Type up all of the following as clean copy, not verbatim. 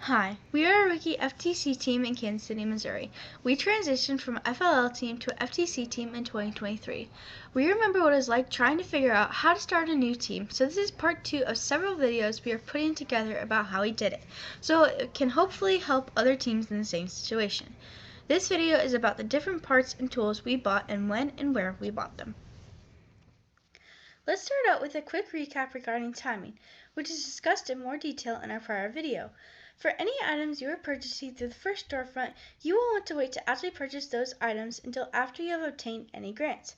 Hi, we are a rookie FTC team in Kansas City, Missouri. We transitioned from a FLL team to a FTC team in 2023. We remember what it was like trying to figure out how to start a new team, so this is part 2 of several videos we are putting together about how we did it, so it can hopefully help other teams in the same situation. This video is about the different parts and tools we bought and when and where we bought them. Let's start out with a quick recap regarding timing, which is discussed in more detail in our prior video. For any items you are purchasing through the first storefront, you will want to wait to actually purchase those items until after you have obtained any grants.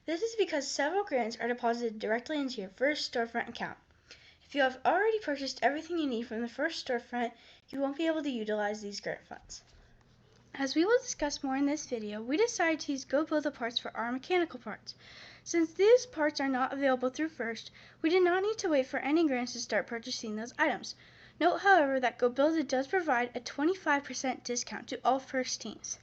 This is because several grants are deposited directly into your first storefront account. If you have already purchased everything you need from the first storefront, you won't be able to utilize these grant funds. As we will discuss more in this video, we decided to use Go Build the parts for our mechanical parts. Since these parts are not available through First, we did not need to wait for any grants to start purchasing those items. Note, however, that Go Build It does provide a 25% discount to all First teams.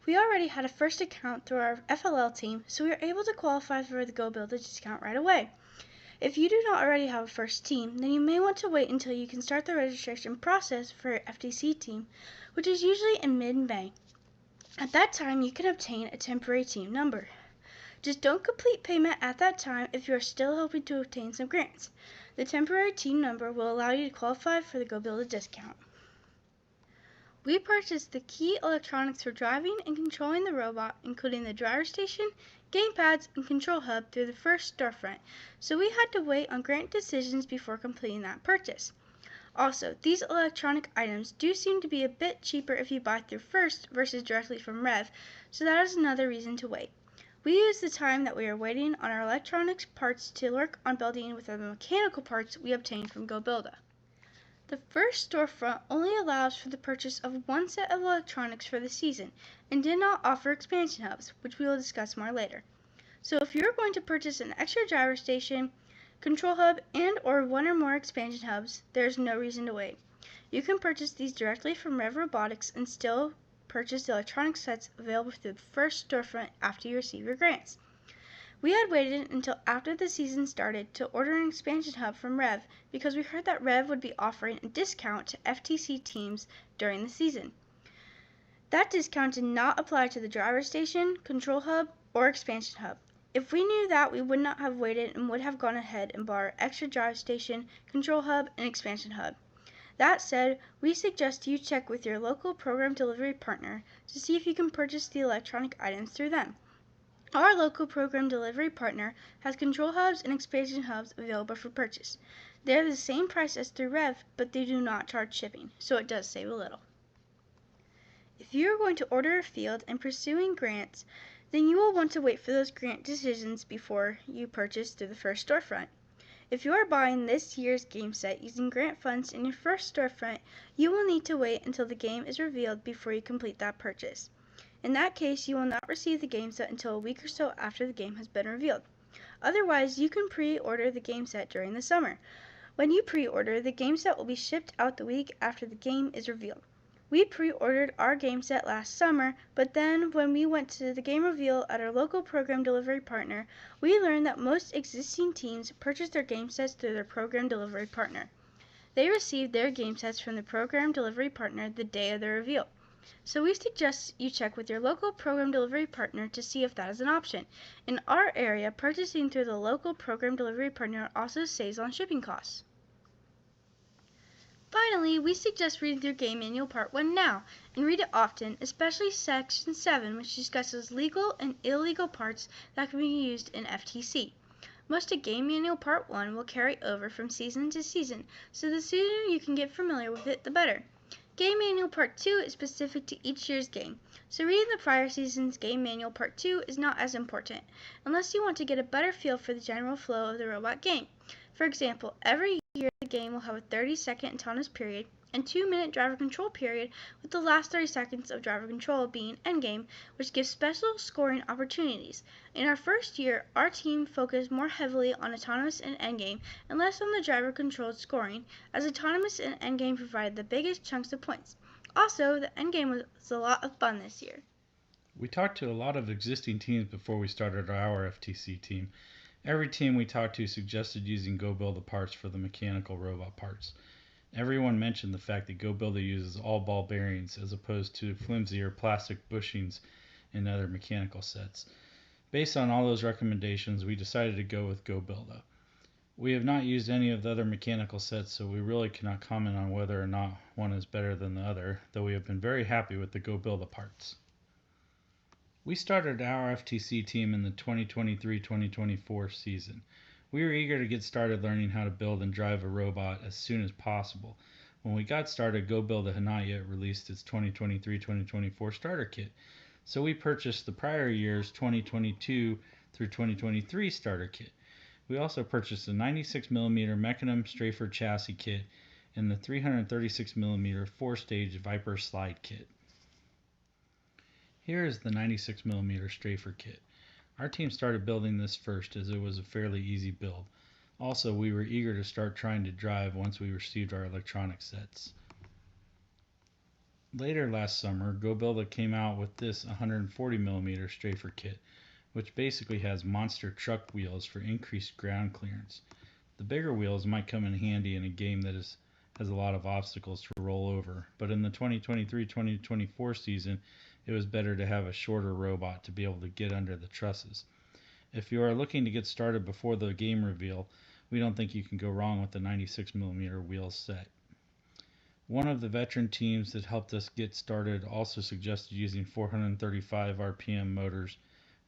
We already had a First account through our FLL team, so we were able to qualify for the Go Build It discount right away. If you do not already have a First team, then you may want to wait until you can start the registration process for your FTC team, which is usually in mid-May. At that time, you can obtain a temporary team number. Just don't complete payment at that time if you are still hoping to obtain some grants. The temporary team number will allow you to qualify for the Go Build It discount. We purchased the key electronics for driving and controlling the robot, including the driver station, gamepads, and control hub through the first storefront, so we had to wait on grant decisions before completing that purchase. Also, these electronic items do seem to be a bit cheaper if you buy through First versus directly from Rev, so that is another reason to wait. We used the time that we are waiting on our electronics parts to work on building with the mechanical parts we obtained from Go Build It. The first storefront only allows for the purchase of one set of electronics for the season and did not offer expansion hubs, which we will discuss more later. So if you are going to purchase an extra driver station, control hub, and or one or more expansion hubs, there is no reason to wait. You can purchase these directly from Rev Robotics and still purchase the electronic sets available through the first storefront after you receive your grants. We had waited until after the season started to order an expansion hub from Rev because we heard that Rev would be offering a discount to FTC teams during the season. That discount did not apply to the driver station, control hub, or expansion hub. If we knew that, we would not have waited and would have gone ahead and bought our extra drive station, control hub, and expansion hub. That said, we suggest you check with your local program delivery partner to see if you can purchase the electronic items through them. Our local program delivery partner has control hubs and expansion hubs available for purchase. They are the same price as through Rev, but they do not charge shipping, so it does save a little. If you are going to order a field and pursuing grants, then you will want to wait for those grant decisions before you purchase through the first storefront. If you are buying this year's game set using grant funds in your first storefront, you will need to wait until the game is revealed before you complete that purchase. In that case, you will not receive the game set until a week or so after the game has been revealed. Otherwise, you can pre-order the game set during the summer. When you pre-order, the game set will be shipped out the week after the game is revealed. We pre-ordered our game set last summer, but then when we went to the game reveal at our local program delivery partner, we learned that most existing teams purchase their game sets through their program delivery partner. They received their game sets from the program delivery partner the day of the reveal. So we suggest you check with your local program delivery partner to see if that is an option. In our area, purchasing through the local program delivery partner also saves on shipping costs. Finally, we suggest reading through Game Manual Part 1 now, and read it often, especially Section 7, which discusses legal and illegal parts that can be used in FTC. Most of Game Manual Part 1 will carry over from season to season, so the sooner you can get familiar with it, the better. Game Manual Part 2 is specific to each year's game, so reading the prior season's Game Manual Part 2 is not as important, unless you want to get a better feel for the general flow of the robot game. For example, every year the game will have a 30-second autonomous period and 2-minute driver control period, with the last 30 seconds of driver control being endgame, which gives special scoring opportunities. In our first year, our team focused more heavily on autonomous and endgame and less on the driver-controlled scoring, as autonomous and endgame provided the biggest chunks of points. Also, the endgame was a lot of fun this year. We talked to a lot of existing teams before we started our FTC team. Every team we talked to suggested using Go Build the parts for the mechanical robot parts. Everyone mentioned the fact that GoBuilder uses all ball bearings as opposed to flimsier plastic bushings in other mechanical sets. Based on all those recommendations, we decided to go with GoBuilder. We have not used any of the other mechanical sets, so we really cannot comment on whether or not one is better than the other, though we have been very happy with the GoBuilder parts. We started our FTC team in the 2023-2024 season. We were eager to get started learning how to build and drive a robot as soon as possible. When we got started, GoBuilder had not yet released its 2023-2024 starter kit, so we purchased the prior year's 2022 through 2023 starter kit. We also purchased a 96mm Mecanum Strafer chassis kit and the 336mm 4-stage Viper slide kit. Here is the 96mm Strafer kit. Our team started building this first as it was a fairly easy build. Also, we were eager to start trying to drive once we received our electronic sets. Later last summer, GoBuilder came out with this 140mm Strafer kit, which basically has monster truck wheels for increased ground clearance. The bigger wheels might come in handy in a game that has a lot of obstacles to roll over, but in the 2023-2024 season, it was better to have a shorter robot to be able to get under the trusses. If you are looking to get started before the game reveal, we don't think you can go wrong with the 96mm wheel set. One of the veteran teams that helped us get started also suggested using 435 RPM motors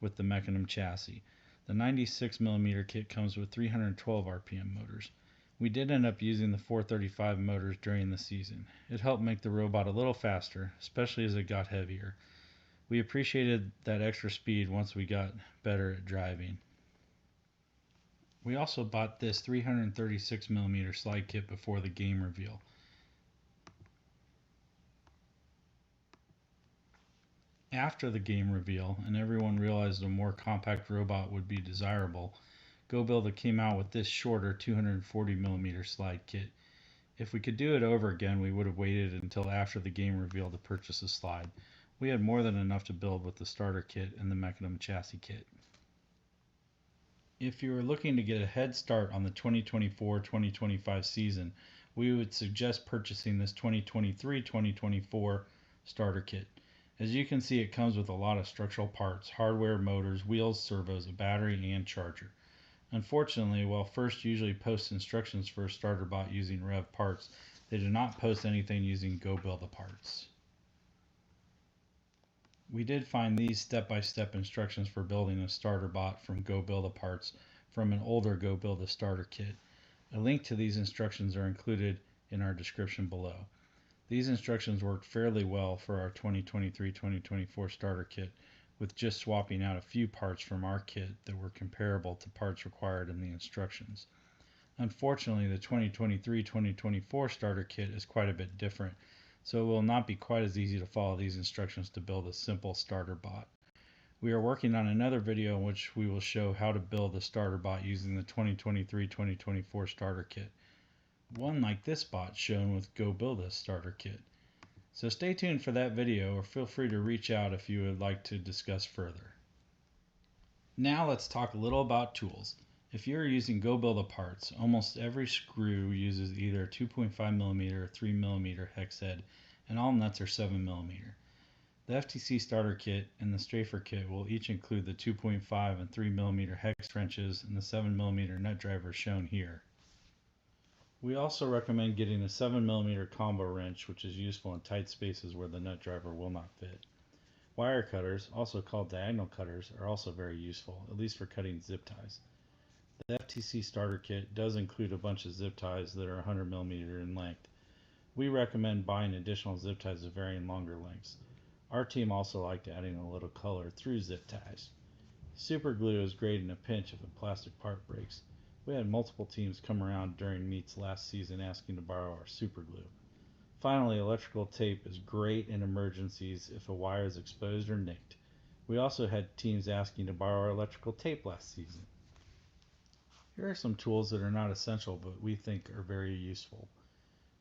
with the Mecanum chassis. The 96mm kit comes with 312 RPM motors. We did end up using the 435 motors during the season. It helped make the robot a little faster, especially as it got heavier. We appreciated that extra speed once we got better at driving. We also bought this 336mm slide kit before the game reveal. After the game reveal, and everyone realized a more compact robot would be desirable, GoBuilder came out with this shorter 240mm slide kit. If we could do it over again, we would have waited until after the game reveal to purchase a slide. We had more than enough to build with the starter kit and the Mecanum chassis kit. If you are looking to get a head start on the 2024-2025 season, we would suggest purchasing this 2023-2024 starter kit. As you can see, it comes with a lot of structural parts, hardware, motors, wheels, servos, a battery, and charger. Unfortunately, while First usually posts instructions for a starter bot using Rev parts, they do not post anything using GoBuilder parts. We did find these step-by-step instructions for building a starter bot from GoBuilder parts from an older GoBuilder starter kit. A link to these instructions are included in our description below. These instructions worked fairly well for our 2023-2024 starter kit, with just swapping out a few parts from our kit that were comparable to parts required in the instructions. Unfortunately, the 2023-2024 starter kit is quite a bit different, so it will not be quite as easy to follow these instructions to build a simple starter bot. We are working on another video in which we will show how to build a starter bot using the 2023-2024 starter kit. One like this bot shown with GoBuilder starter kit. So stay tuned for that video, or feel free to reach out if you would like to discuss further. Now let's talk a little about tools. If you are using GoBuilder parts, almost every screw uses either a 2.5mm or 3mm hex head, and all nuts are 7mm. The FTC starter kit and the Strafer kit will each include the 2.5 and 3mm hex wrenches and the 7mm nut driver shown here. We also recommend getting a 7mm combo wrench, which is useful in tight spaces where the nut driver will not fit. Wire cutters, also called diagonal cutters, are also very useful, at least for cutting zip ties. The FTC starter kit does include a bunch of zip ties that are 100mm in length. We recommend buying additional zip ties of varying longer lengths. Our team also liked adding a little color through zip ties. Super glue is great in a pinch if a plastic part breaks. We had multiple teams come around during meets last season asking to borrow our super glue. Finally, electrical tape is great in emergencies if a wire is exposed or nicked. We also had teams asking to borrow our electrical tape last season. Here are some tools that are not essential but we think are very useful.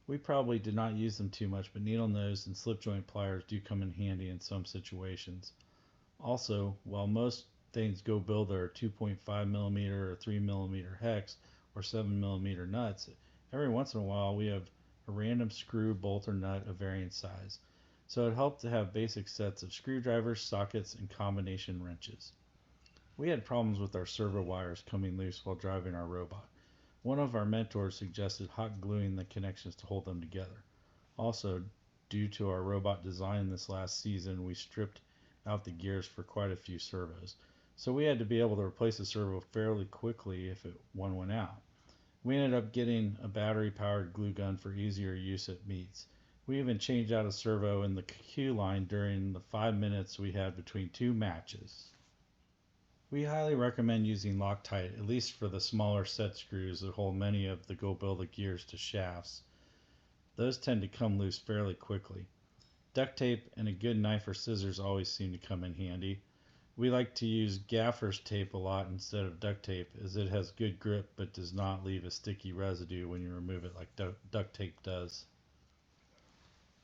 We probably did not use them too much, but needle nose and slip joint pliers do come in handy in some situations. Also, while most things GoBuilder are 2.5mm or 3mm hex or 7mm nuts, every once in a while we have a random screw, bolt, or nut of varying size. So it helped to have basic sets of screwdrivers, sockets, and combination wrenches. We had problems with our servo wires coming loose while driving our robot. One of our mentors suggested hot gluing the connections to hold them together. Also, due to our robot design this last season, we stripped out the gears for quite a few servos. So we had to be able to replace the servo fairly quickly if one went out. We ended up getting a battery-powered glue gun for easier use at meets. We even changed out a servo in the queue line during the 5 minutes we had between two matches. We highly recommend using Loctite, at least for the smaller set screws that hold many of the Go Build It gears to shafts. Those tend to come loose fairly quickly. Duct tape and a good knife or scissors always seem to come in handy. We like to use gaffer's tape a lot instead of duct tape, as it has good grip but does not leave a sticky residue when you remove it like duct tape does.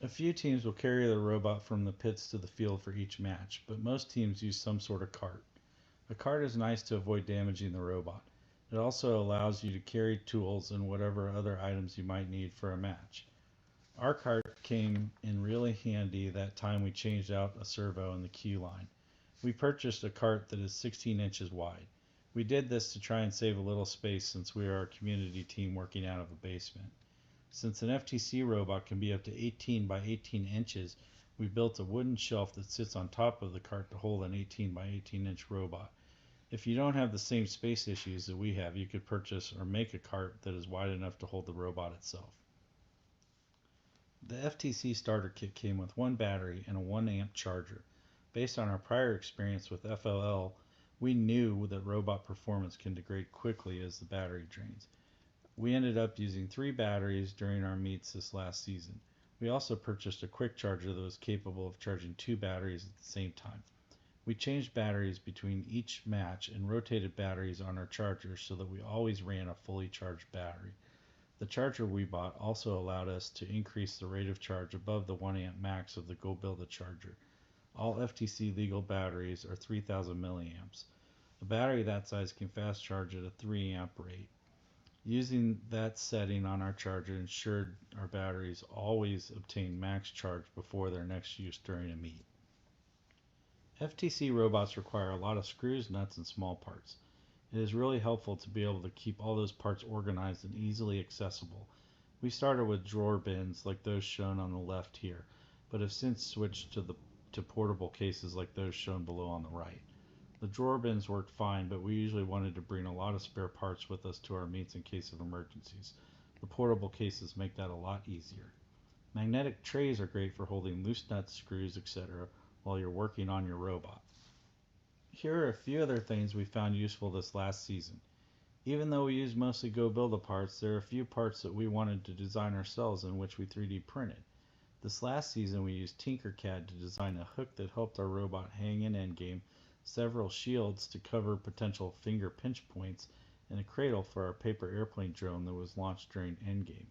A few teams will carry their robot from the pits to the field for each match, but most teams use some sort of cart. A cart is nice to avoid damaging the robot. It also allows you to carry tools and whatever other items you might need for a match. Our cart came in really handy that time we changed out a servo in the queue line. We purchased a cart that is 16 inches wide. We did this to try and save a little space since we are a community team working out of a basement. Since an FTC robot can be up to 18 by 18 inches, we built a wooden shelf that sits on top of the cart to hold an 18 by 18 inch robot. If you don't have the same space issues that we have, you could purchase or make a cart that is wide enough to hold the robot itself. The FTC starter kit came with one battery and a 1 amp charger. Based on our prior experience with FLL, we knew that robot performance can degrade quickly as the battery drains. We ended up using 3 batteries during our meets this last season. We also purchased a quick charger that was capable of charging 2 batteries at the same time. We changed batteries between each match and rotated batteries on our charger so that we always ran a fully charged battery. The charger we bought also allowed us to increase the rate of charge above the 1 amp max of the Go Build It charger. All FTC legal batteries are 3000 milliamps. A battery that size can fast charge at a 3 amp rate. Using that setting on our charger ensured our batteries always obtained max charge before their next use during a meet. FTC robots require a lot of screws, nuts, and small parts. It is really helpful to be able to keep all those parts organized and easily accessible. We started with drawer bins like those shown on the left here, but have since switched to portable cases like those shown below on the right. The drawer bins worked fine, but we usually wanted to bring a lot of spare parts with us to our meets in case of emergencies. The portable cases make that a lot easier. Magnetic trays are great for holding loose nuts, screws, etc. while you're working on your robot. Here are a few other things we found useful this last season. Even though we used mostly Go Build It parts, there are a few parts that we wanted to design ourselves in which we 3D printed. This last season we used Tinkercad to design a hook that helped our robot hang in endgame, several shields to cover potential finger pinch points, and a cradle for our paper airplane drone that was launched during endgame.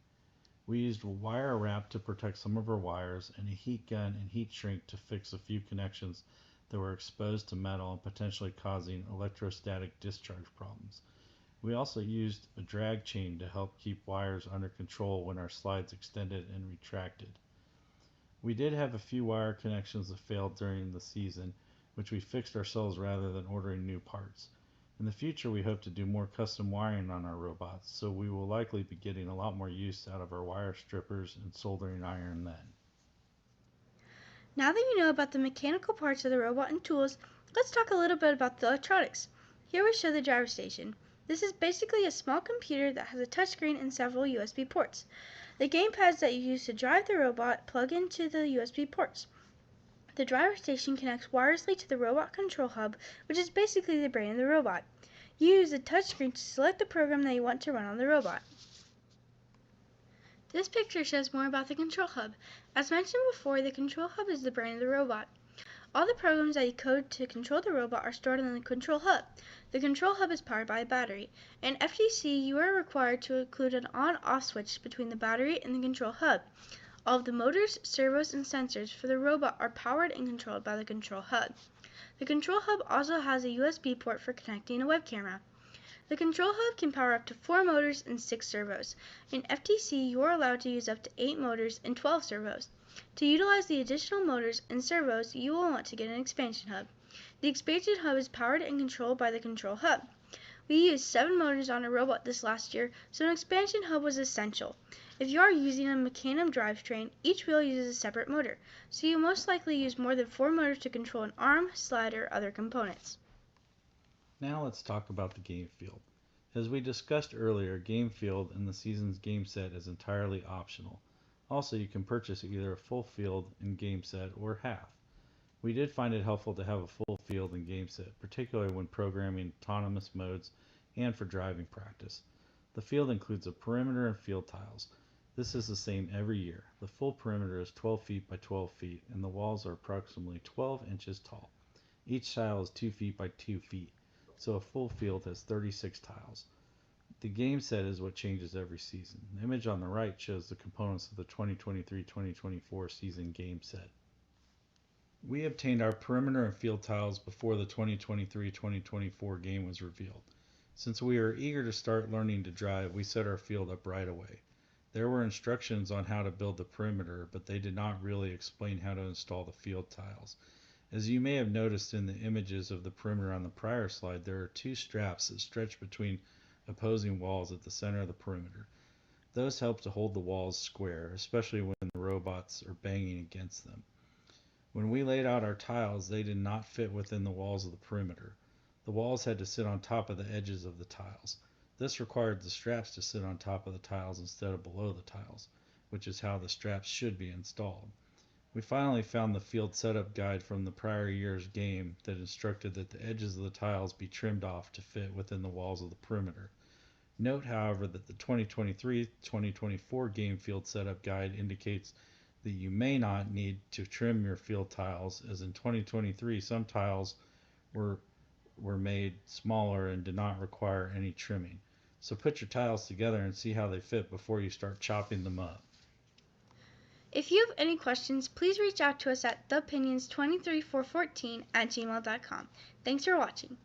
We used wire wrap to protect some of our wires and a heat gun and heat shrink to fix a few connections that were exposed to metal and potentially causing electrostatic discharge problems. We also used a drag chain to help keep wires under control when our slides extended and retracted. We did have a few wire connections that failed during the season, which we fixed ourselves rather than ordering new parts. In the future, we hope to do more custom wiring on our robots, so we will likely be getting a lot more use out of our wire strippers and soldering iron then. Now that you know about the mechanical parts of the robot and tools, let's talk a little bit about the electronics. Here we show the driver station. This is basically a small computer that has a touchscreen and several USB ports. The gamepads that you use to drive the robot plug into the USB ports. The driver station connects wirelessly to the robot control hub, which is basically the brain of the robot. You use the touchscreen to select the program that you want to run on the robot. This picture shows more about the control hub. As mentioned before, the control hub is the brain of the robot. All the programs that you code to control the robot are stored in the control hub. The control hub is powered by a battery. In FTC, you are required to include an on-off switch between the battery and the control hub. All of the motors, servos, and sensors for the robot are powered and controlled by the control hub. The control hub also has a USB port for connecting a web camera. The control hub can power up to 4 motors and 6 servos. In FTC, you are allowed to use up to 8 motors and 12 servos. To utilize the additional motors and servos, you will want to get an expansion hub. The expansion hub is powered and controlled by the control hub. We used 7 motors on a robot this last year, so an expansion hub was essential. If you are using a mecanum drivetrain, each wheel uses a separate motor, so you most likely use more than 4 motors to control an arm, slide, or other components. Now let's talk about the game field. As we discussed earlier, game field in the season's game set is entirely optional. Also, you can purchase either a full field and game set or half. We did find it helpful to have a full field and game set, particularly when programming autonomous modes and for driving practice. The field includes a perimeter and field tiles. This is the same every year. The full perimeter is 12 feet by 12 feet and the walls are approximately 12 inches tall. Each tile is 2 feet by 2 feet, so a full field has 36 tiles. The game set is what changes every season. The image on the right shows the components of the 2023-2024 season game set. We obtained our perimeter and field tiles before the 2023-2024 game was revealed. Since we were eager to start learning to drive, we set our field up right away. There were instructions on how to build the perimeter, but they did not really explain how to install the field tiles. As you may have noticed in the images of the perimeter on the prior slide, there are 2 straps that stretch between opposing walls at the center of the perimeter. Those help to hold the walls square, especially when the robots are banging against them. When we laid out our tiles, they did not fit within the walls of the perimeter. The walls had to sit on top of the edges of the tiles. This required the straps to sit on top of the tiles instead of below the tiles, which is how the straps should be installed. We finally found the field setup guide from the prior year's game that instructed that the edges of the tiles be trimmed off to fit within the walls of the perimeter. Note, however, that the 2023-2024 game field setup guide indicates that you may not need to trim your field tiles, as in 2023 some tiles were made smaller and did not require any trimming. So put your tiles together and see how they fit before you start chopping them up. If you have any questions, please reach out to us at theopinions23414@gmail.com. Thanks for watching.